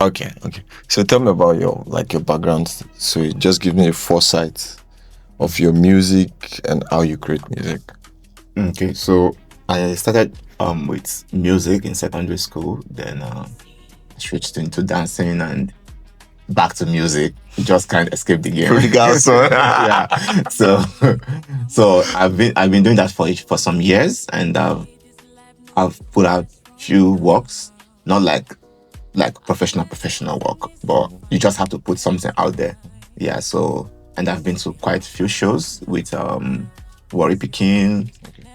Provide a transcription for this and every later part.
Okay. So tell me about your background. So just give me a foresight of your music and how you create music. Okay, so I started with music in secondary school, then switched into dancing and back to music. Just can't escape the game. Yeah. So I've been doing that for some years, and I've put out few works, not like professional work, but you just have to put something out there. Yeah. So, and I've been to quite a few shows with Worry Pekin.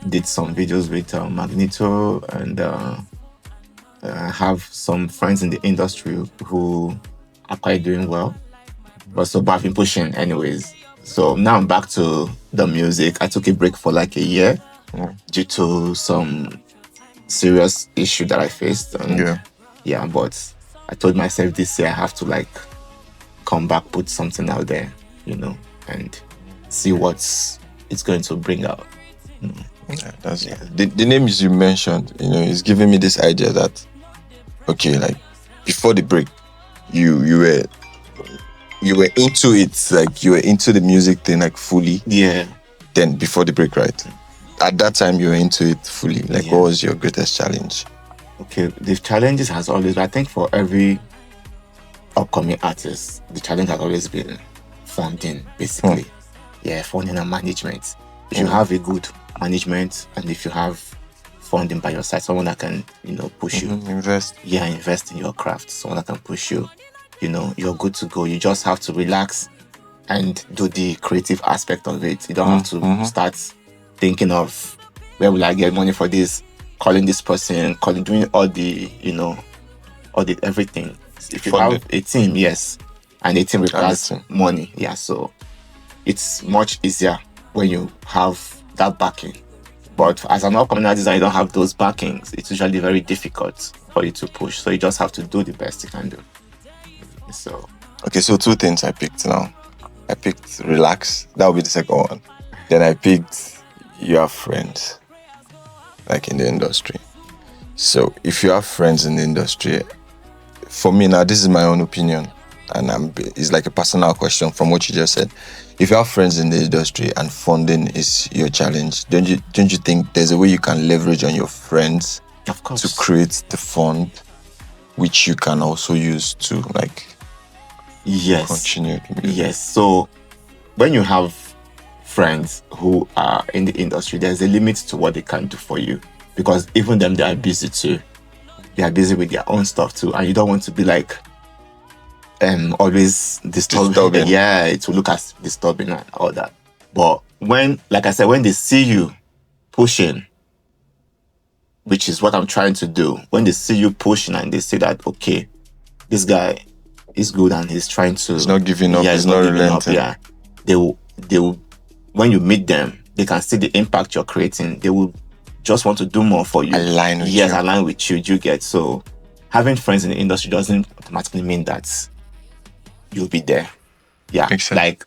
Did some videos with Magneto, and I have some friends in the industry who are quite doing well. But I've been pushing anyways. So now I'm back to the music. I took a break for like a year due to some serious issue that I faced. And but I told myself this year I have to like come back, put something out there, and see what it's going to bring out. The names you mentioned, is giving me this idea that, okay, like before the break, you were into it, like you were into the music thing like fully. Yeah. Then before the break, right? At that time you were into it fully. Like what was your greatest challenge? Okay, the challenges has always, I think for every upcoming artist, the challenge has always been funding, basically. Yeah, funding and management. If you have a good management and if you have funding by your side, someone that can, push you. Invest. Yeah, invest in your craft. Someone that can push you. You're good to go. You just have to relax and do the creative aspect of it. You don't have to start thinking of where will I get money for this, calling this person, doing all the, everything. If you have a team, yes, and a team requires money, yeah, so it's much easier when you have that backing. But as an upcoming artist and you don't have those backings, it's usually very difficult for you to push. So you just have to do the best you can do. So two things I picked now. I picked relax. That would be the second one. Then I picked you have friends, like in the industry. So if you have friends in the industry, for me now, this is my own opinion, and it's like a personal question from what you just said. If you have friends in the industry and funding is your challenge, don't you think there's a way you can leverage on your friends, of course, to create the fund, which you can also use to continue? Yes. So when you have friends who are in the industry, there's a limit to what they can do for you, because even them, they are busy too. They are busy with their own stuff too, and you don't want to be like always disturbing. Yeah, it will look as disturbing and all that. But when, like I said, when they see you pushing, which is what I'm trying to do, when they see you pushing and they see that, okay, this guy is good and he's trying to... He's not giving up, he's not relenting. Yeah. They will, when you meet them, they can see the impact you're creating. They will just want to do more for you. Align with you. You get, so having friends in the industry doesn't automatically mean that you'll be there. Yeah. Like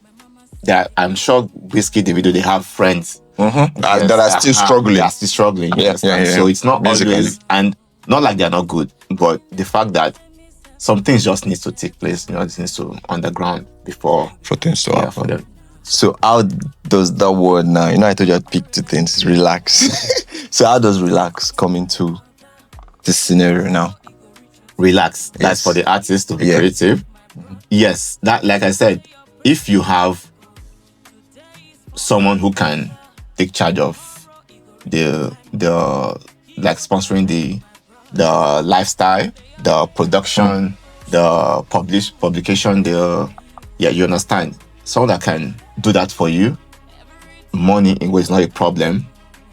that, I'm sure Whiskey Davido, they have friends that are still struggling. They are still struggling. Yeah. So it's not always, and not like they're not good, but the fact that some things just needs to take place, it needs to underground before for things to happen. For them. So how does that word now, I told you I'd pick two things, relax. So how does relax come into this scenario now? Relax. Yes. That's for the artist to be creative. Yes, that, like I said, if you have someone who can take charge of the like sponsoring the lifestyle, the production, the publication, you understand. Someone that can do that for you, money in ways not a problem.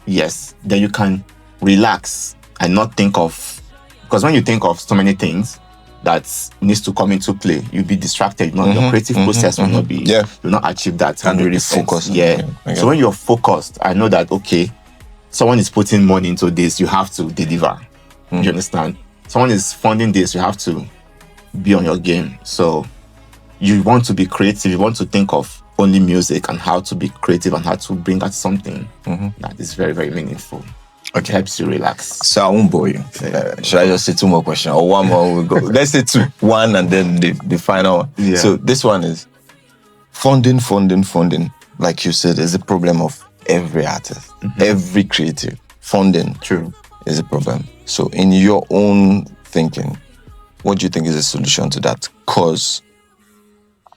Yes, then you can relax and not think of, because when you think of so many things that needs to come into play, you'll be distracted. Your creative process will not be, you'll not achieve that. And really focus. Yeah. So when you're focused, I know that, okay, someone is putting money into this, you have to deliver. You understand? Someone is funding this, you have to be on your game. So you want to be creative, you want to think of only music and how to be creative and how to bring out something that is very, very meaningful. It helps you relax. So I won't bore you. Should I just say 2 more questions or one more? We'll go. Let's say 2, 1, and then the final one. Yeah. So this one is funding. Like you said, is a problem of every artist, every creative. Funding, True, is a problem. So in your own thinking, what do you think is the solution to that? Because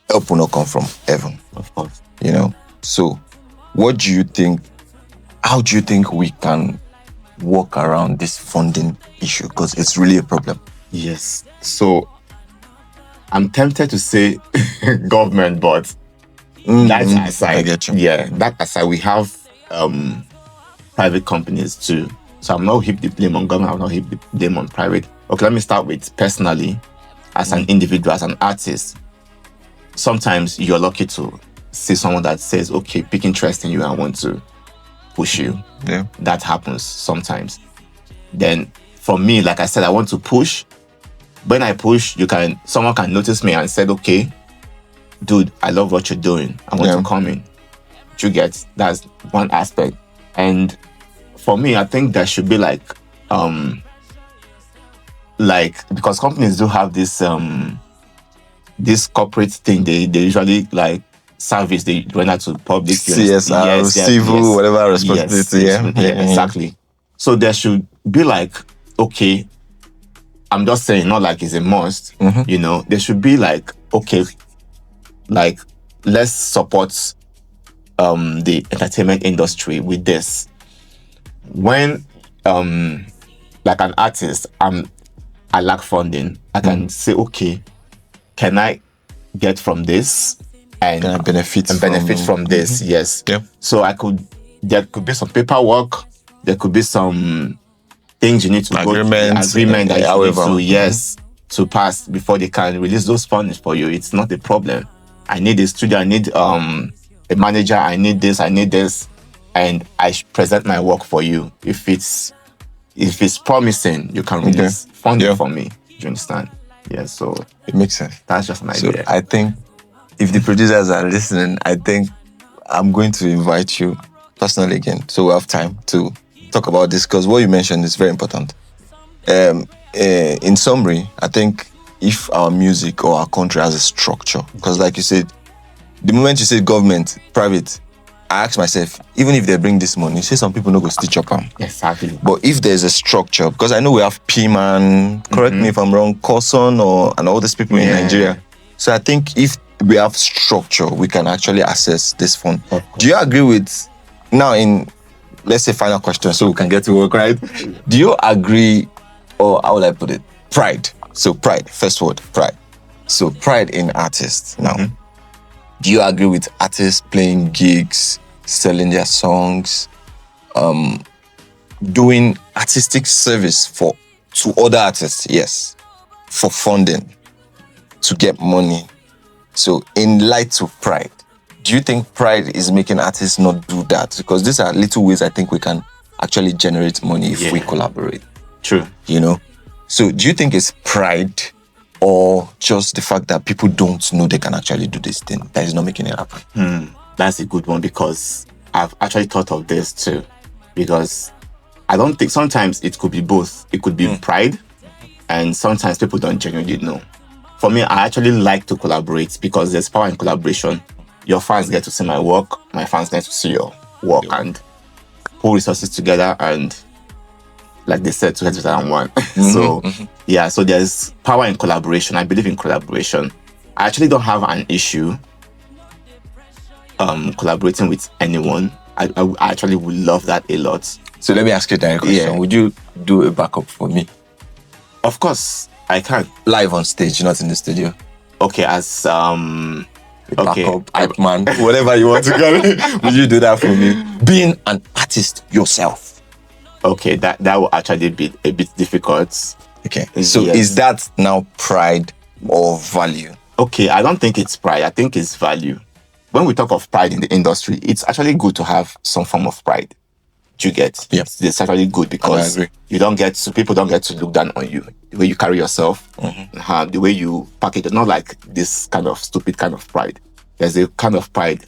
help will not come from heaven, of course. you know. So what do you think? How do you think we can work around this funding issue? Because it's really a problem. Yes. So I'm tempted to say government, but that aside, I get you. Yeah, that aside, we have private companies too. So I'm not heap the blame on government. I'm not heap the blame on private. Okay, let me start with personally, as an individual, as an artist. Sometimes you're lucky to see someone that says, "Okay, pick interest in you. I want to push you." Yeah. That happens sometimes. Then for me, like I said, I want to push. When I push, someone can notice me and said, "Okay, dude, I love what you're doing. I want to come in." You get, that's one aspect. And for me, I think there should be because companies do have this corporate thing. They usually service they render to public. CSR, civil, whatever responsibility. Yes, exactly. So there should be okay, I'm just saying, not like it's a must. There should be okay, let's support the entertainment industry with this. When like an artist, I lack funding, I can say, okay, can I get from this and can I benefit from this? Yes. Yeah. So there could be some paperwork, there could be some things you need to agreement that you need to pass before they can release those funds for you. It's not a problem. I need a studio, I need a manager, I need this, and I present my work for you. If it's promising, you can release funding for me. Do you understand? Yeah, so it makes sense. That's just an idea. So I think if the producers are listening, I think I'm going to invite you personally again, so we have time to talk about this, because what you mentioned is very important. In summary, I think if our music or our country has a structure, because like you said, the moment you say government, private, I ask myself, even if they bring this money, say some people no go stitch up them. Exactly. But if there's a structure, because I know we have P-Man, correct me if I'm wrong, Corson and all these people in Nigeria. So I think if we have structure, we can actually access this fund. Do you agree with, now in, let's say final question so we can get to work, right? Do you agree, or how would I put it? Pride. So pride, first word, pride. So pride in artists now. Do you agree with artists playing gigs, selling their songs, doing artistic service to other artists? Yes, for funding, to get money. So in light of pride, do you think pride is making artists not do that? Because these are little ways I think we can actually generate money if we collaborate. True. So do you think it's pride, or just the fact that people don't know they can actually do this thing that is not making it happen? That's a good one, because I've actually thought of this too. Because I don't think, sometimes it could be both. It could be pride, and sometimes people don't genuinely know. For me, I actually like to collaborate because there's power in collaboration. Your fans get to see my work, my fans get to see your work, and pull resources together, and like they said, two heads better than one. So there's power in collaboration. I believe in collaboration. I actually don't have an issue collaborating with anyone. I actually would love that a lot. So let me ask you a direct question. Would you do a backup for me? Of course, I can. Live on stage, not in the studio. Okay, as backup, hype man, whatever you want to call it. Would you do that for me? Being an artist yourself. Okay, that will actually be a bit difficult. Okay, so is that now pride or value? Okay, I don't think it's pride. I think it's value. When we talk of pride in the industry, it's actually good to have some form of pride. Do you get? Yeah. It's actually good because people don't get to look down on you. The way you carry yourself, the way you package it, not like this kind of stupid kind of pride. There's a kind of pride,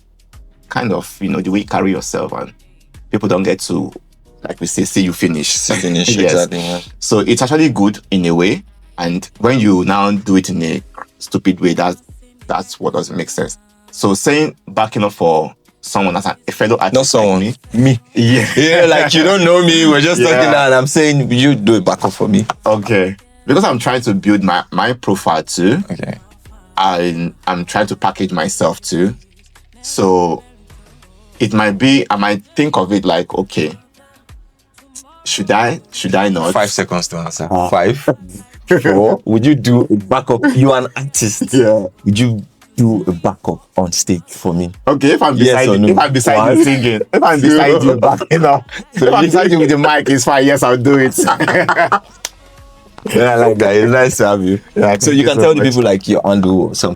the way you carry yourself, and people don't get to like we say, see you finish. Finish, Yes. exactly. Yeah. So it's actually good in a way. And when you now do it in a stupid way, that's what doesn't make sense. So saying backing up for someone as a fellow artist, Not someone, like me. Yeah. Yeah, like you don't know me. We're just Yeah. talking now, and I'm saying you do it back up for me. Okay. Because I'm trying to build my profile too. Okay. I'm trying to package myself too. So it might be, I might think of it like, okay, should I not? 5 seconds to answer. 5, 4. Would you do a backup? You are an artist. Yeah. Would you do a backup on stage for me? Okay, if I'm Yes beside or you, no? if I'm beside One, you singing, if I'm beside you backing up, if I'm beside you with the mic, it's fine. Yes, I'll do it. Yeah, I like that. It's nice to have you. Yeah, So thank you can so tell the much. people like your handle or something.